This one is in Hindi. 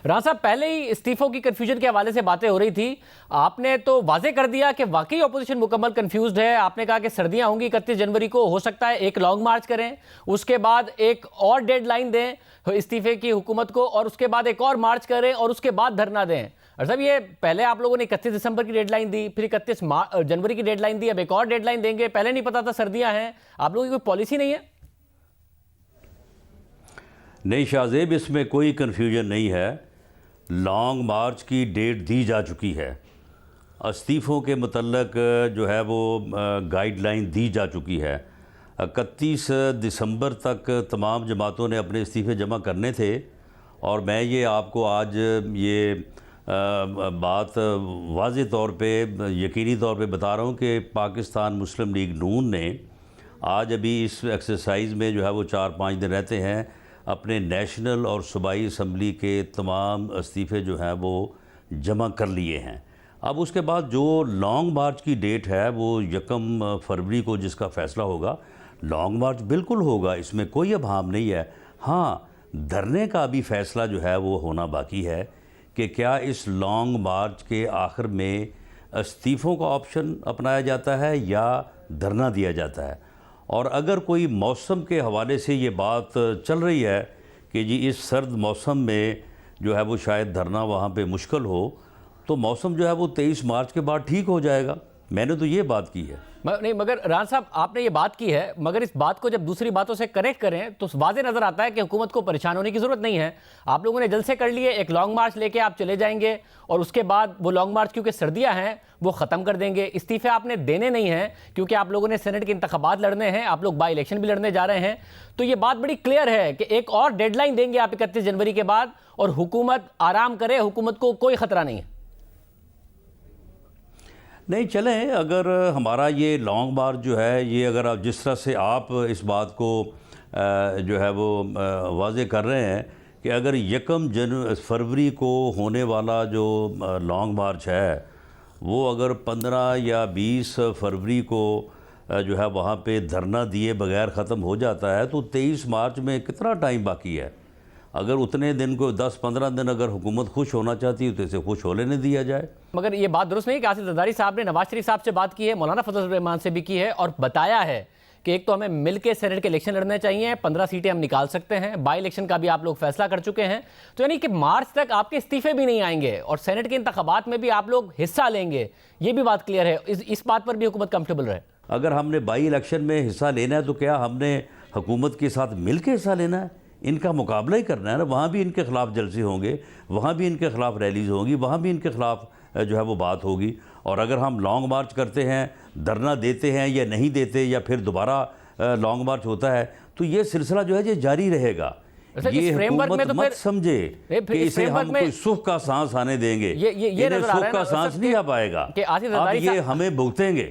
राणा साहब, पहले ही इस्तीफों की कंफ्यूजन के हवाले से बातें हो रही थी। आपने तो वाजे कर दिया कि वाकई ऑपोजिशन मुकम्मल कंफ्यूज्ड है। आपने कहा कि सर्दियां होंगी 31 जनवरी को, हो सकता है एक लॉन्ग मार्च करें, उसके बाद एक और डेडलाइन दें इस्तीफे की हुकूमत को, और उसके बाद एक और मार्च करें, और उसके बाद धरना दें। और साहब, ये पहले आप लोगों ने 31 दिसंबर की डेडलाइन दी, फिर 31 जनवरी की डेडलाइन दी, अब एक और डेडलाइन देंगे। पहले नहीं पता था सर्दियां हैं? आप लोगों की कोई पॉलिसी नहीं है? नहीं शाहजेब, इसमें कोई कन्फ्यूजन नहीं है। लॉन्ग मार्च की डेट दी जा चुकी है। इस्तीफ़ों के मतलब जो है वो गाइडलाइन दी जा चुकी है। 31 दिसंबर तक तमाम जमातों ने अपने इस्तीफ़े जमा करने थे। और मैं ये आपको आज ये बात वाज़े तौर पे, यकीनी तौर पे बता रहा हूँ कि पाकिस्तान मुस्लिम लीग नून ने आज अभी इस एक्सरसाइज में जो है वो 4-5 दिन रहते हैं, अपने नेशनल और सूबाई असम्बली के तमाम इस्तीफ़े जो हैं वो जमा कर लिए हैं। अब उसके बाद जो लॉन्ग मार्च की डेट है वो 1 फरवरी को जिसका फ़ैसला होगा, लॉन्ग मार्च बिल्कुल होगा, इसमें कोई अभाम नहीं है। हाँ, धरने का भी फ़ैसला जो है वो होना बाकी है कि क्या इस लॉन्ग मार्च के आखिर में इस्तीफ़ों का ऑप्शन अपनाया जाता है या धरना दिया जाता है। और अगर कोई मौसम के हवाले से ये बात चल रही है कि जी इस सर्द मौसम में जो है वो शायद धरना वहाँ पे मुश्किल हो, तो मौसम जो है वो 23 मार्च के बाद ठीक हो जाएगा। मैंने तो ये बात की है। नहीं, मगर राणा साहब, आपने ये बात की है, मगर इस बात को जब दूसरी बातों से कनेक्ट करें तो वाज़े नज़र आता है कि हुकूमत को परेशान होने की ज़रूरत नहीं है। आप लोगों ने जलसे कर लिए, एक लॉन्ग मार्च लेके आप चले जाएंगे, और उसके बाद वो लॉन्ग मार्च क्योंकि सर्दियां हैं वो ख़त्म कर देंगे। इस्तीफे आपने देने नहीं हैं क्योंकि आप लोगों ने सेनेट के इंतखाबात लड़ने हैं, आप लोग बाई इलेक्शन भी लड़ने जा रहे हैं। तो ये बात बड़ी क्लियर है कि एक और डेडलाइन देंगे आप 31 जनवरी के बाद, और हुकूमत आराम करे, हुकूमत को कोई ख़तरा नहीं है। नहीं, चलें, अगर हमारा ये लॉन्ग मार्च जो है, ये अगर आप जिस तरह से आप इस बात को जो है वो वाज़े कर रहे हैं कि अगर 1 फरवरी को होने वाला जो लॉन्ग मार्च है वो अगर 15 या 20 फरवरी को जो है वहाँ पे धरना दिए बगैर ख़त्म हो जाता है, तो 23 मार्च में कितना टाइम बाकी है। अगर उतने दिन को 10-15 दिन अगर हुकूमत खुश होना चाहती है तो इसे खुश होने नहीं दिया जाए। मगर ये बात दुरुस्त नहीं कि आसिफ जरदारी साहब ने नवाज शरीफ साहब से बात की है, मौलाना फजल रहमान से भी की है, और बताया है कि एक तो हमें मिलकर सेनेट के इलेक्शन लड़ने चाहिए, 15 सीटें हम निकाल सकते हैं, बाई इलेक्शन का भी आप लोग फैसला कर चुके हैं। तो यानी कि मार्च तक आपके इस्तीफे भी नहीं आएंगे और सेनेट के इंतखाबात में भी आप लोग हिस्सा लेंगे, ये भी बात क्लियर है। इस बात पर भी हुकूमत कंफर्टेबल रहे। अगर हमने बाई इलेक्शन में हिस्सा लेना है तो क्या हमने हुकूमत के साथ मिल के हिस्सा लेना है? इनका मुकाबला ही करना है ना। वहाँ भी इनके ख़िलाफ़ जलसे होंगे, वहाँ भी इनके ख़िलाफ़ रैलीज़ होंगी, वहाँ भी इनके ख़िलाफ़ जो है वो बात होगी। और अगर हम लॉन्ग मार्च करते हैं, धरना देते हैं या नहीं देते, या फिर दोबारा लॉन्ग मार्च होता है, तो ये सिलसिला जो है ये जारी रहेगा। ये हुकूमत मत समझे कि इसे हम कोई सुख का सांस आने देंगे। ये सुख का सांस नहीं आ पाएगा, अब ये हमें भुगतेंगे।